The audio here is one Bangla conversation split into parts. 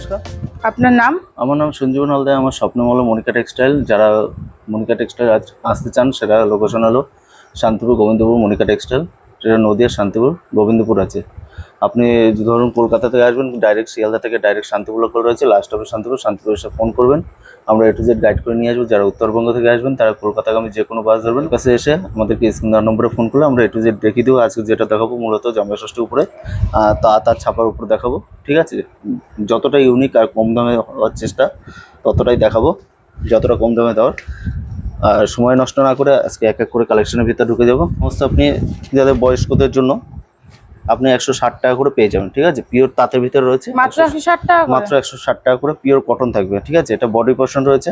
নমস্কার। আপনার নাম? আমার নাম সঞ্জীবন হালদার। আমার স্বপ্ন হলো মনিকা টেক্সটাইল। যারা মনিকা টেক্সটাইল আসতে চান, সেটা লোকেশন হলো শান্তিপুর গোবিন্দপুর মনিকা টেক্সটাইল। যেটা নদিয়া শান্তিপুর গোবিন্দপুর আছে। আপনি ধরুন কলকাতা থেকে আসবেন, ডাইরেক্ট শিয়ালদা থেকে ডাইরেক্ট শান্তিপুর লোকাল রয়েছে, লাস্ট অফিস শান্তিপুর এসে ফোন করবেন, আমরা A to Z গাইড করে নিয়ে আসবো। যারা উত্তরবঙ্গ থেকে আসবেন তারা কলকাতাগামী যে কোনো বাস ধরবেন, কাছে এসে আমাদেরকে স্ক্রিন নম্বরে ফোন করলে আমরা A to Z দেখিয়ে দেবো। আজকে যেটা দেখাবো মূলত জামাই ষষ্ঠীর উপরে তার ছাপার উপর দেখাবো, ঠিক আছে? যতটা ইউনিক আর কম দামে হওয়ার চেষ্টা ততটাই দেখাবো, যতটা কম দামে দেওয়ার। আর সময় নষ্ট না করে আজকে এক এক করে কালেকশনের ভিতরে ঢুকে যাবো। সমস্ত আপনি যাদের বয়স্কদের জন্য আপনি 160 টাকা করে পেয়ে যাবেন, ঠিক আছে? পিওর তাঁতের ভিতরে রয়েছে মাত্র 160 টাকা করে? মাত্র 160 টাকা করে পিওর কটন থাকবে, ঠিক আছে? এটা বডি পোর্শন রয়েছে।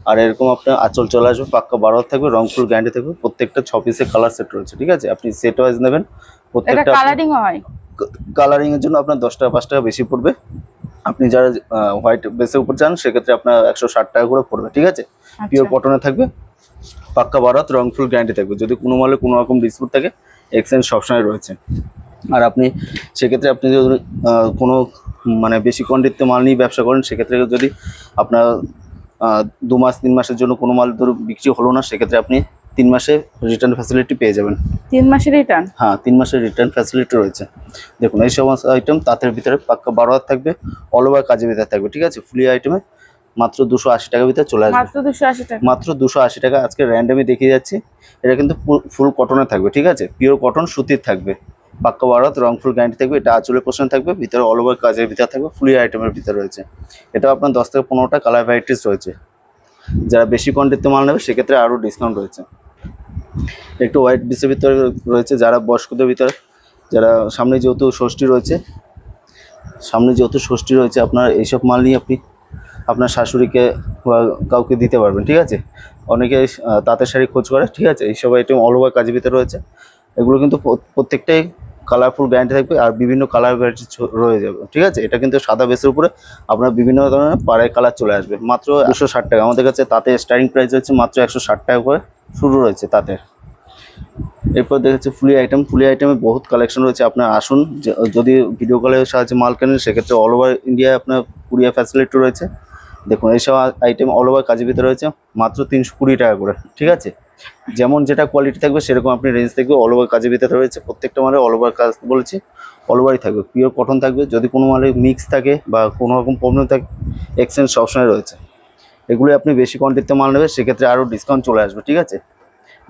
আর এরকম আপনার আঁচল চলে আসবে, পাক্কা 12 থাকবে, রং ফুল গ্যারান্টি থাকবে। প্রত্যেকটা 6 পিসের কালার সেট রয়েছে, ঠিক আছে? আপনি সেট ওয়াইজ নেবেন। এটা প্রত্যেকটা কালারিং হয়? কালারিং এর জন্য আপনার 10 টাকা 5 টাকা বেশি পড়বে। আপনি যারা হোয়াইট বেসের উপর চান সেক্ষেত্রে আপনার 160 টাকা করে পড়বে, ঠিক আছে? পিওর কটনে থাকবে, পাক্কা 12 রং ফুল গ্যারান্টি থাকবে। যদি কোনো মালে কোনো রকম ডিসপুট থাকে, এক্সচেঞ্জ সবসময় রয়েছে। আর আপনি সেক্ষেত্রে আপনি যদি কোনো মানে বেশি কোয়ান্টিটিতে মাল নিয়ে ব্যবসা করেন, সেক্ষেত্রে যদি আপনার 2 মাস 3 মাসের জন্য কোনো মাল ধরুন বিক্রি হলো না, সেক্ষেত্রে আপনি 3 মাসে রিটার্ন ফ্যাসিলিটি পেয়ে যাবেন। 3 মাসের রিটার্ন? হ্যাঁ, 3 মাসের রিটার্ন ফ্যাসিলিটি রয়েছে। দেখুন এই সমস্ত আইটেম তাঁতের ভিতরে পাক্কা 12 থাকবে, অল ওভার কাজের ভিতরে থাকবে, ঠিক আছে? ফুলি আইটেমে মাত্র 280 টাকার ভিতরে চলে আসবে। মাত্র 280 টাকা? মাত্র 280 টাকা। আজকে র্যান্ডমই দেখিয়ে যাচ্ছি। এটা কিন্তু ফুল কটনে থাকবে, ঠিক আছে? পিওর কটন সুতির থাকবে, পাক্কা 12 রং ফুল গ্যারান্টি থাকবে। এটা আঁচলের পোর্শন থাকবে, ভিতরে অল ওভার কাজের ভিতরে থাকবে, ফুলি আইটেমের ভিতরে রয়েছে। এটা আপনার 10 থেকে 15টা কালার ভ্যারাইটিস রয়েছে। যারা বেশি কোয়ান্টিটিতে মাল নেবে সেক্ষেত্রে আরও ডিসকাউন্ট রয়েছে। একটু হোয়াইট ডিসের ভিতরে রয়েছে। যারা বয়স্কদের ভিতরে, যারা সামনে যেহেতু ষষ্ঠী রয়েছে, আপনার এইসব মাল নিয়ে আপনি আপনার শাশুড়িকে বা কাউকে দিতে পারবেন, ঠিক আছে? অনেকে তাঁতের শাড়ি খোঁজ করে, ঠিক আছে? এইসব আইটেম অল ওভার কাজের ভিতরে রয়েছে। এগুলো কিন্তু প্রত্যেকটাই কালারফুল গ্যারান্টি থাকবে, আর বিভিন্ন কালার ভ্যারাইটি রয়ে যাবে, ঠিক আছে? এটা কিন্তু সাদা বেসের উপরে আপনার বিভিন্ন ধরনের পাড়ায় কালার চলে আসবে। মাত্র 260 টাকা। আমাদের কাছে তাতে স্টার্টিং প্রাইস হচ্ছে মাত্র 160 টাকা করে শুরু রয়েছে তাঁতের। এরপর দেখেছি ফুলি আইটেমে বহুত কালেকশন রয়েছে। আপনার আসুন, যদি ভিডিও কলের সাহায্যে মাল কেনেন সেক্ষেত্রে অল ওভার ইন্ডিয়া আপনার কুরিয়ার ফ্যাসিলিটি রয়েছে। দেখুন এইসব আইটেম অল ওভার কাজের ভিতরে রয়েছে মাত্র 320 টাকা করে, ঠিক আছে? যেমন যেটা কোয়ালিটি থাকবে সেরকম আপনি রেঞ্জ থাকবে। অল ওভার কাজের ভিতরে রয়েছে, প্রত্যেকটা মালে অল ওভার কাজ বলেছি, অল ওভারই থাকবে। পিওর কটন থাকবে। যদি কোনো মালে মিক্স থাকে বা কোনো রকম প্রবলেম থাকে, এক্সচেঞ্জ সবসময় রয়েছে। এগুলো আপনি বেশি কোয়ান্টিটিতে মাল নেবে সেক্ষেত্রে আরও ডিসকাউন্ট চলে আসবে, ঠিক আছে?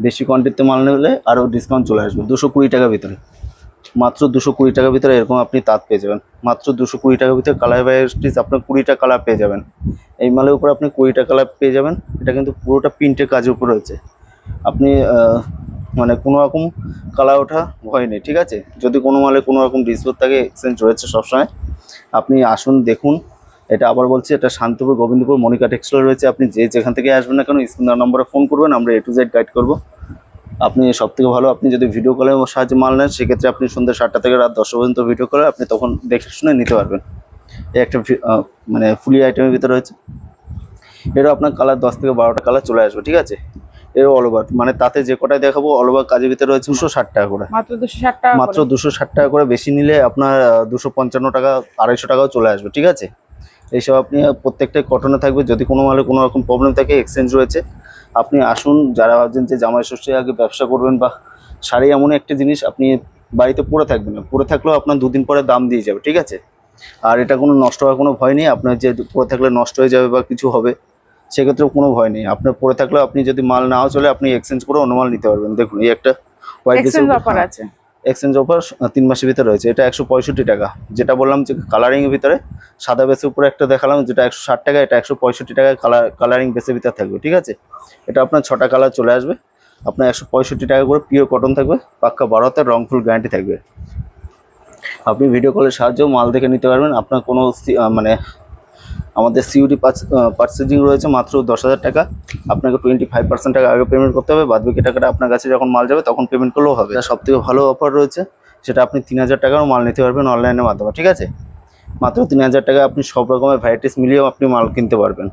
বেশি কোয়ান্টিটিতে মাল নিলে আরও ডিসকাউন্ট চলে আসবে। 220 টাকার ভিতরে, মাত্র 220 টাকার ভিতরে এরকম আপনি তাঁত পেয়ে যাবেন। মাত্র 220 টাকার ভিতরে কালার ভ্যারাইটিস আপনার 20টা কালার পেয়ে যাবেন। এই মালের উপর আপনি 20টা কালার পেয়ে যাবেন। এটা কিন্তু পুরোটা প্রিন্টের কাজের উপর রয়েছে। আপনি মানে কোনো রকম কালার ওঠা ভয় নেই, ঠিক আছে? যদি কোনো মালে কোনো রকম ডিসপুট থাকে, এক্সচেঞ্জ রয়েছে সবসময়। আপনি আসুন, দেখুন। এটা আবার বলছি, এটা শান্তিপুর গোবিন্দপুর মনিকা টেক্সটাইল রয়েছে। আপনি যেখান থেকে আসবেন না কেন, স্ক্রিন নম্বরে ফোন করবেন, আমরা A to Z গাইড করবো। আপনি সবথেকে ভালো, আপনি যদি ভিডিও কলের সাহায্যে মাল নেন সেক্ষেত্রে আপনি সন্ধ্যা 7টা থেকে রাত 10টা পর্যন্ত ভিডিও কলে আপনি তখন দেখে শুনে নিতে পারবেন। এই একটা মানে ফুলি আইটেমের ভিতরে রয়েছে। এরও আপনার কালার 10 থেকে 12টা কালার চলে আসবে, ঠিক আছে? এর অল ওভার মানে তাতে যে কটাই দেখাবো অল ওভার কাজের ভিতরে রয়েছে 260 টাকা করে। মাত্র 260 টাকা? মাত্র 260 টাকা করে। বেশি নিলে আপনার 255 টাকা 250 টাকাও চলে আসবে, ঠিক আছে? এইসব আপনি প্রত্যেকটাই কটনে থাকবে। যদি কোনো মালে কোনো রকম প্রবলেম থাকে, এক্সচেঞ্জ রয়েছে। আপনি আসুন। যারা ভাবছেন যে জামাই ষষ্ঠীর আগে ব্যবসা করবেন, বা শাড়ি এমন একটা জিনিস আপনি বাড়িতে পরে থাকবেন না, পরে থাকলেও আপনার 2 দিন পরে দাম দিয়ে যাবে, ঠিক আছে? আর এটা কোনো নষ্ট হওয়ার কোনো ভয় নেই। আপনার যে পরে থাকলে নষ্ট হয়ে যাবে বা কিছু হবে, সেক্ষেত্রেও কোনো ভয় নেই। আপনার পরে থাকলেও আপনি যদি মাল নাও চলে, আপনি এক্সচেঞ্জ করে অন্য মাল নিতে পারবেন। দেখুন এই একটা হোয়াইট এক্সচেঞ্জ অফার আছে? এক্সচেঞ্জ অফার 3 মাসের ভিতরে রয়েছে। এটা 165 টাকা। যেটা বললাম যে কালারিংয়ের ভিতরে সাদা বেসের উপরে একটা দেখালাম যেটা 160 টাকা, এটা 165 টাকায় কালারিং বেসের ভিতরে থাকবে, ঠিক আছে? এটা আপনার 6টা কালার চলে আসবে। আপনার 165 টাকা করে পিওর কটন থাকবে, পাক্কা 12 রং ফুল গ্যারান্টি থাকবে। আপনি ভিডিও কলের সাহায্যেও মাল দেখে নিতে পারবেন। আপনার কোনো মানে আমাদের সিইউডি পার্চেজিং রয়েছে মাত্র 10,000 টাকা। আপনাকে 25% টাকা আগে পেমেন্ট করতে হবে, বাদবাকি টাকাটা আপনার কাছে যখন মাল যাবে তখন পেমেন্ট করলেও হবে। সব থেকে ভালো অফার রয়েছে, সেটা আপনি 3000 টাকারও মাল নিতে পারবেন অনলাইনের মাধ্যমে, ঠিক আছে? মাত্র 3000 টাকা আপনি সব রকমের ভ্যারাইটিস মিলিয়েও আপনি মাল কিনতে পারবেন।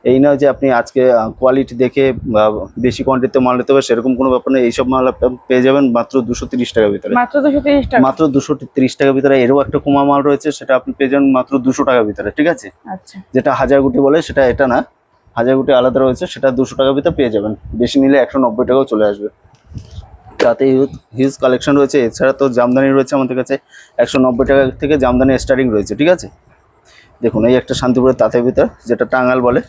এই নয় যে আপনি আজকে কোয়ালিটি দেখে বা বেশি কোয়ান্টিটিতে মাল নিতে হবে সেরকম কোনো ব্যাপার নেই। এইসব মাল আপনি পেয়ে যাবেন মাত্র 230 টাকার ভিতরে, মাত্র 230 টাকা। মাত্র 230 টাকার ভিতরে। এরও একটা কুমা মাল রয়েছে, সেটা আপনি পেয়ে যাবেন মাত্র 200 টাকার ভিতরে, ঠিক আছে। আচ্ছা, যেটা হাজার গুটি বলে সেটা এটা না, হাজার গুটি আলাদা রয়েছে, সেটা 200 টাকার ভিতরে পেয়ে যাবেন। বেশি নিলে 190 টাকাও চলে আসবে। তাতে হিউজ কালেকশন রয়েছে। এছাড়া তো জামদানি রয়েছে আমাদের কাছে 190 টাকা থেকে জামদানি স্টার্টিং রয়েছে, ঠিক আছে। দেখুন এই একটা শান্তিপুরের তাঁতের ভিতর, যেটা টাঙ্গাল বলে,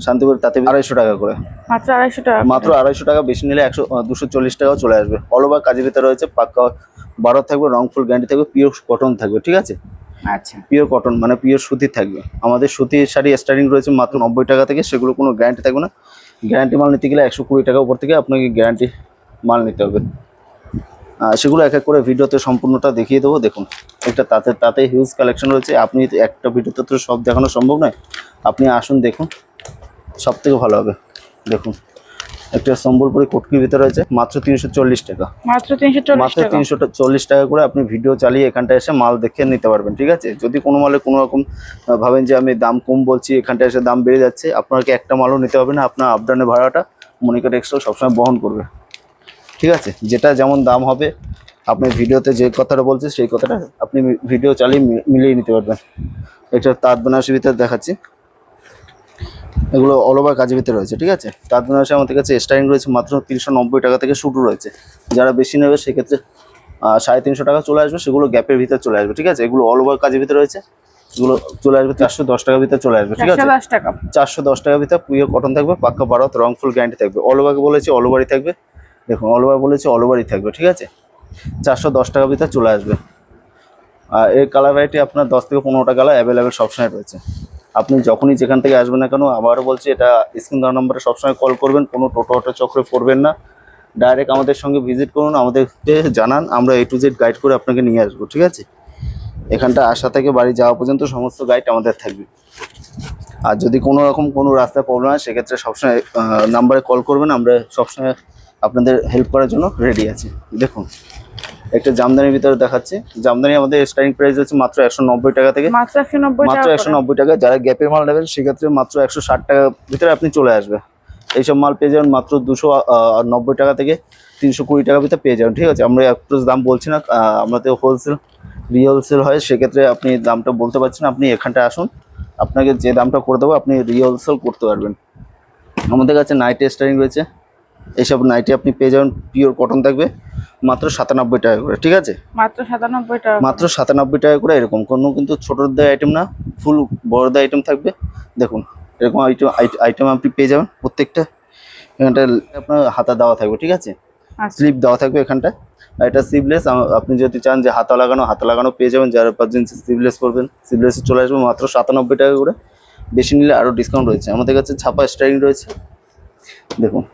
শান্তিপুরের তাঁতে 250 টাকা করে, মাত্র 250 টাকা। মাত্র 250 টাকা। বেশি নিলে 240 টাকাও চলে আসবে। অল ওভার কাজের ভিতরে রয়েছে, পাক্কা 12 থাকবে, রং ফুল গ্যারান্টি থাকবে, পিওর কটন থাকবে, ঠিক আছে। আচ্ছা, পিওর কটন মানে পিওর সুতি থাকবে। আমাদের সুতির শাড়ি স্টার্টিং রয়েছে মাত্র 90 টাকা থেকে, সেগুলো কোনো গ্যারান্টি থাকবে না। গ্যারান্টি মাল নিতে গেলে 120 টাকা উপর থেকে আপনাকে গ্যারান্টি মাল নিতে হবে। সেগুলো এক এক করে ভিডিওতে সম্পূর্ণটা দেখিয়ে দেবো। দেখুন একটা তাতে হিউজ কালেকশন রয়েছে। আপনি একটা ভিডিওতে তো সব দেখানো সম্ভব নয়, আপনি আসুন দেখুন, সব থেকে ভালো হবে। দেখুন একটা সম্বলপুরি কটকির ভিতরে রয়েছে মাত্র 340 টাকা, মাত্র 340 মাত্র টাকা। 340 টাকা করে আপনি ভিডিও চালিয়ে এখানটা এসে মাল দেখে নিতে পারবেন, ঠিক আছে। যদি কোনো মালে কোনো রকম ভাবেন যে আমি দাম কম বলছি, এখানটা এসে দাম বেড়ে যাচ্ছে, আপনাকে একটা মালও নিতে হবে না। আপনার আপডাউনের ভাড়াটা মনিকা টেক্সটাইল সবসময় বহন করবে, ঠিক আছে। যেটা যেমন দাম হবে, আপনি ভিডিওতে যে কথাটা বলছেন সেই কথাটা আপনি ভিডিও চালিয়ে মিলিয়ে নিতে পারবেন। একটা তাঁত বেনারসির ভিতরে দেখাচ্ছি, এগুলো অল ওভার কাজের ভিতরে রয়েছে, ঠিক আছে। তাঁত বেনারসি আমাদের কাছে স্টার্টিং রয়েছে মাত্র 390 টাকা থেকে শুরু রয়েছে। যারা বেশি নেবে সেক্ষেত্রে 350 টাকা চলে আসবে, সেগুলো গ্যাপের ভিতরে চলে আসবে, ঠিক আছে। এগুলো অল ওভার কাজের ভিতরে রয়েছে, এগুলো চলে আসবে 410 টাকার ভিতরে চলে আসবে, ঠিক আছে। 410 টাকা। 410 টাকার ভিতরে পিওর কটন থাকবে, পাক্কা 12 রং ফুল গ্যারান্টি থাকবে। অল ওভারকে বলেছি অল ওভারই থাকবে, দেখুন অল ওভার বলেছি অল ওভারই থাকবে, ঠিক আছে। 410 টাকার ভিতরে চলে আসবে। আর এই কালার ভ্যারাইটি আপনার 10 থেকে 15টা কালার অ্যাভেলেবেল সবসময় রয়েছে। আপনি যখনই যেখান থেকে আসবেন না কেন, আবারও বলছি, এটা স্ক্রিন দেওয়া নম্বরে সবসময় কল করবেন, কোনো টোটো অটো চক্রে পড়বেন না। ডাইরেক্ট আমাদের সঙ্গে ভিজিট করুন, আমাদেরকে জানান, আমরা A to Z গাইড করে আপনাকে নিয়ে আসবো, ঠিক আছে। এখানটা আসা থেকে বাড়ি যাওয়া পর্যন্ত সমস্ত গাইড আমাদের থাকবে। আর যদি কোনো রকম কোনো রাস্তায় প্রবলেম হয় সেক্ষেত্রে সবসময় নাম্বারে কল করবেন, আমরা সবসময় আপনাদের হেল্প করার জন্য রেডি আছি। দেখুন একটা জামদানির ভিতরে দেখাচ্ছি। জামদানি আমাদের স্টার্টিং প্রাইস হচ্ছে মাত্র 190 টাকা থেকে, মাত্র 190 মাত্র টাকা। 190 টাকা। যারা গ্যাপের মাল নেবেন সেক্ষেত্রে মাত্র 160 টাকার ভিতরে আপনি চলে আসবে। এইসব মাল পেয়ে যাবেন মাত্র 290 টাকা থেকে 320 টাকার ভিতরে পেয়ে যাবেন, ঠিক আছে। আমরা একটু দাম বলছি না, আমাদের হোলসেল রিহোলসেল হয়, সেক্ষেত্রে আপনি দামটা বলতে পারছেন। আপনি এখানটা আসুন, আপনাকে যে দামটা করে দেবো আপনি রিহোলসেল করতে পারবেন। আমাদের কাছে নাইটি স্টারিং রয়েছে, এইসব নাইটি আপনি পেয়ে যাবেন, পিওর কটন থাকবে মাত্র 97 টাকা করে, ঠিক আছে। মাত্র 97 টাকা। মাত্র 97 টাকা করে। এরকম কোনো কিন্তু ছোটোদের আইটেম না, ফুল বড়দের আইটেম থাকবে। দেখুন এরকম আইটেম আপনি পেয়ে যাবেন প্রত্যেকটা। এখানটা আপনার হাতা দেওয়া থাকবে, ঠিক আছে, আচ্ছা, স্লিপ দেওয়া থাকবে এখানটা। আর এটা সিভলেস, আপনি যদি চান যে হাতা লাগানো পেয়ে যাবেন। যারা 5 ইঞ্চি সিভলেস করবেন, সিভলেসে চলে আসবে মাত্র 97 টাকা করে। বেশি নিলে আরও ডিসকাউন্ট রয়েছে। আমাদের কাছে ছাপা স্টাইলিং রয়েছে, দেখুন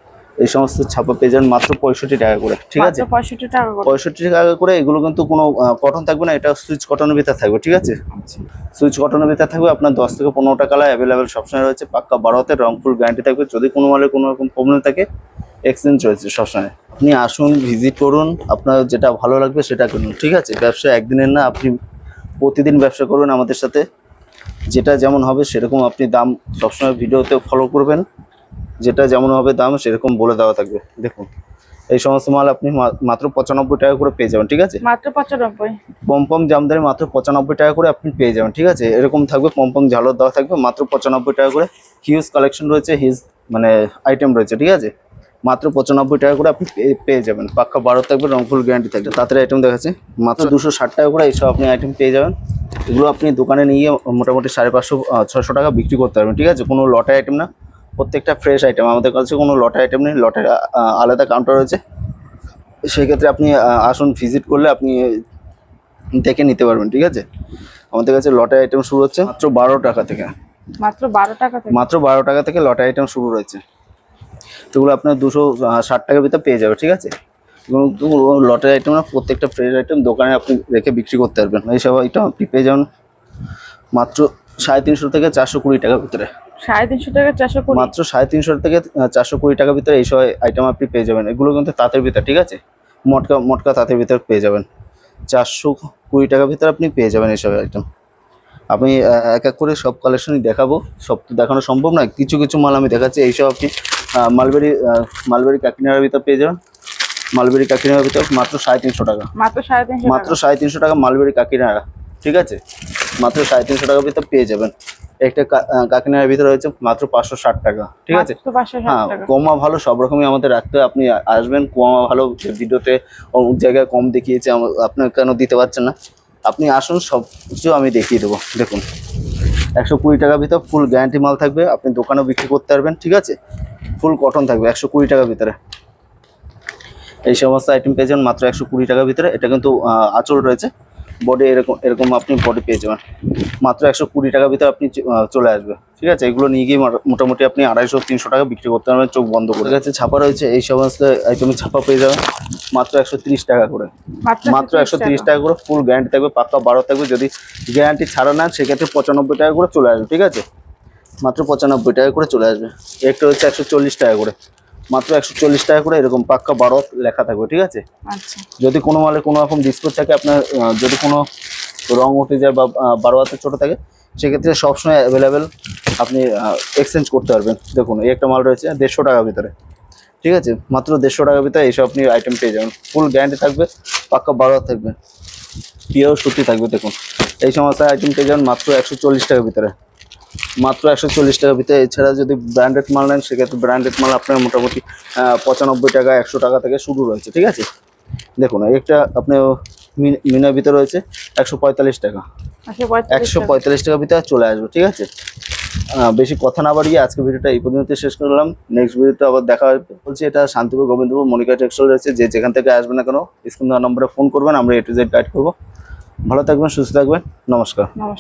এই সমস্ত ছাপা পেয়ে যাবেন মাত্র 65 টাকা করে, ঠিক আছে। মাত্র 65 টাকা করে। 65 টাকা করে। এগুলো কিন্তু কোনো কটন থাকবে না, এটা সুইচ কটনের ভিতরে থাকবে, ঠিক আছে। আচ্ছা, সুইচ কটনের ভিতরে থাকবে। আপনার 10 থেকে 15টা কালার অ্যাভেলেবেল সবসময় রয়েছে, পাক্কা 12 রং ফুল গ্যারান্টি থাকবে। যদি কোনো মালে কোনো রকম প্রবলেম থাকে এক্সচেঞ্জ রয়েছে সবসময়। আপনি আসুন, ভিজিট করুন, আপনার যেটা ভালো লাগবে সেটা কিনুন, ঠিক আছে। ব্যবসা একদিনের না, আপনি প্রতিদিন ব্যবসা করবেন আমাদের সাথে। যেটা যেমন হবে সেরকম আপনি দাম সবসময় ভিডিওতে ফলো করবেন, যেটা যেমন হবে দাম সেরকম বলে দেওয়া থাকবে। দেখুন এই সমস্ত মাল আপনি মাত্র 95 টাকা করে পেয়ে যাবেন, ঠিক আছে। মাত্র 95। পমপম জামদানি মাত্র 95 টাকা করে আপনি পেয়ে যাবেন, ঠিক আছে। এরকম থাকবে, পমপম ঝালর দেওয়া থাকবে মাত্র 95 টাকা করে। হিউজ কালেকশন রয়েছে, হিউজ মানে আইটেম রয়েছে, ঠিক আছে। মাত্র 95 টাকা করে আপনি পেয়ে যাবেন, পাক্কা 12 থাকবে, রংফুল গ্যারান্টি থাকবে। তাড়াতাড়ি আইটেম দেখাচ্ছি, মাত্র 260 টাকা করে এইসব আপনি আইটেম পেয়ে যাবেন। এগুলো আপনি দোকানে নিয়ে মোটামুটি 550-600 টাকা বিক্রি করতে পারবেন, ঠিক আছে। কোনো লটে আইটেম না, প্রত্যেকটা ফ্রেশ আইটেম। আমাদের কাছে কোনো লটে আইটেম নেই, লটের আলাদা কাউন্টার রয়েছে। সেক্ষেত্রে আপনি আসুন, ভিজিট করলে আপনি দেখে নিতে পারবেন, ঠিক আছে। আমাদের কাছে লটে আইটেম শুরু হচ্ছে মাত্র 12 টাকা থেকে, মাত্র 12 টাকা থেকে। মাত্র 12 টাকা থেকে লটে আইটেম শুরু রয়েছে। এগুলো আপনার 260 টাকার ভিতরে পেয়ে যাবে, ঠিক আছে। এবং লটের আইটেম না, প্রত্যেকটা ফ্রেশ আইটেম দোকানে আপনি রেখে বিক্রি করতে পারবেন। এইসব আইটেম আপনি পেয়ে যাবেন মাত্র 350 থেকে 420 টাকার ভিতরে। 350 থেকে 420। মাত্র 350 থেকে 420 টাকার ভিতরে এইসব আইটেম আপনি পেয়ে যাবেন। এগুলো কিন্তু তাঁতের ভিতরে, ঠিক আছে, মটকা তাঁতের ভিতরে পেয়ে যাবেন। 420 টাকার ভিতরে আপনি পেয়ে যাবেন এইসব আইটেম। আমি এক এক করে সব কালেকশনই দেখাবো, সব তো দেখানো সম্ভব নয়, কিছু কিছু মাল আমি দেখাচ্ছি। এইসব আপনি মালবেরি কাকিনাড়ার ভিতর পেয়ে যাবেন। মালবেরি কাকিনাড়ার ভিতর মাত্র 350 টাকা, মাত্র 350 মাত্র 350 টাকা মালবেরি কাকিনাড়া, ঠিক আছে? মাত্র 350 টাকার ভিতর পেয়ে যাবেন। একটা কাকিনাড়ার ভিতরে রয়েছে মাত্র 560 টাকা, ঠিক আছে? মাত্র 560 হ্যাঁ, টাকা। কমা ভালো সব রকমই আমাদের রাখতে হয়। আপনি আসবেন, কমা ভালো, ভিডিওতে অমুক জায়গায় কম দেখিয়েছে আপনার কেন দিতে পারছেন না, আপনি আসুন, সব কিছু আমি দেখিয়ে দেবো। দেখুন 120 টাকার ভিতর ফুল গ্যারান্টি মাল থাকবে, আপনি দোকানেও বিক্রি করতে পারবেন, ঠিক আছে? ফুল কটন থাকবে 120 টাকার ভিতরে। এই সমস্ত আইটেম পেয়ে যাবেন মাত্র 120 টাকার ভিতরে। এটা কিন্তু আঁচল রয়েছে, বডি এরকম এরকম আপনি বডি পেয়ে যাবেন মাত্র 120 টাকার ভিতরে। আপনি চলে আসবে, ঠিক আছে? এগুলো নিয়ে গিয়ে মোটামুটি আপনি 250-300 টাকা বিক্রি করতে পারবেন চোখ বন্ধ করে। ঠিক আছে, ছাপা রয়েছে, এই সমস্ত আইটেমে ছাপা পেয়ে যাবেন মাত্র 130 টাকা করে, মাত্র 130 টাকা করে। ফুল গ্যারান্টি থাকবে, পাক্কা 12 থাকবে। যদি গ্যারান্টি ছাড়া নেন সেক্ষেত্রে 95 টাকা করে চলে আসবে, ঠিক আছে? মাত্র 95 টাকা করে চলে আসবে। একটা হচ্ছে 140 টাকা করে, মাত্র 140 টাকা করে, এরকম পাক্কা 12 লেখা থাকবে, ঠিক আছে? আচ্ছা, যদি কোনো মালে কোনো রকম ডিসপ্লে থাকে, আপনার যদি কোনো রং উঠে যায় বা 12 হাতের ছোটো থাকে, সেক্ষেত্রে সবসময় অ্যাভেলেবেল, আপনি এক্সচেঞ্জ করতে পারবেন। দেখুন এই একটা মাল রয়েছে 150 টাকার ভিতরে, ঠিক আছে? মাত্র 150 টাকার ভিতরে এইসব আপনি আইটেম পেয়ে যাবেন। ফুল গ্যারান্টি থাকবে, পাক্কা 12 হাত থাকবে, পিওর সুতি থাকবে। দেখুন এই সমস্ত আইটেম পেয়ে যাবেন মাত্র 140 টাকার ভিতরে, মাত্র 140 টাকার ভিতরে। এছাড়া যদি ব্র্যান্ডেড মাল নেন সেক্ষেত্রে ব্র্যান্ডেড মাল আপনার মোটামুটি 95 টাকা 100 টাকা থেকে শুরু রয়েছে, ঠিক আছে? দেখুন একটা আপনার মিনার ভিতরে রয়েছে 145 টাকা, 145 টাকার ভিতরে চলে আসবে, ঠিক আছে? বেশি কথা না বাড়িয়ে আজকে ভিডিওটা এই পর্যন্ত শেষ করলাম। নেক্সট ভিডিওটা আবার দেখা হবে। বলছি এটা শান্তিপুর গোবিন্দপুর মনিকা টেক্সটাইল রয়েছে, যে যেখান থেকে আসবে না কেন স্ক্রিন দেওয়া নম্বরে ফোন করবেন, আমরা A to Z গাইড করবো। ভালো থাকবেন, সুস্থ থাকবেন, নমস্কার। নমস্কার।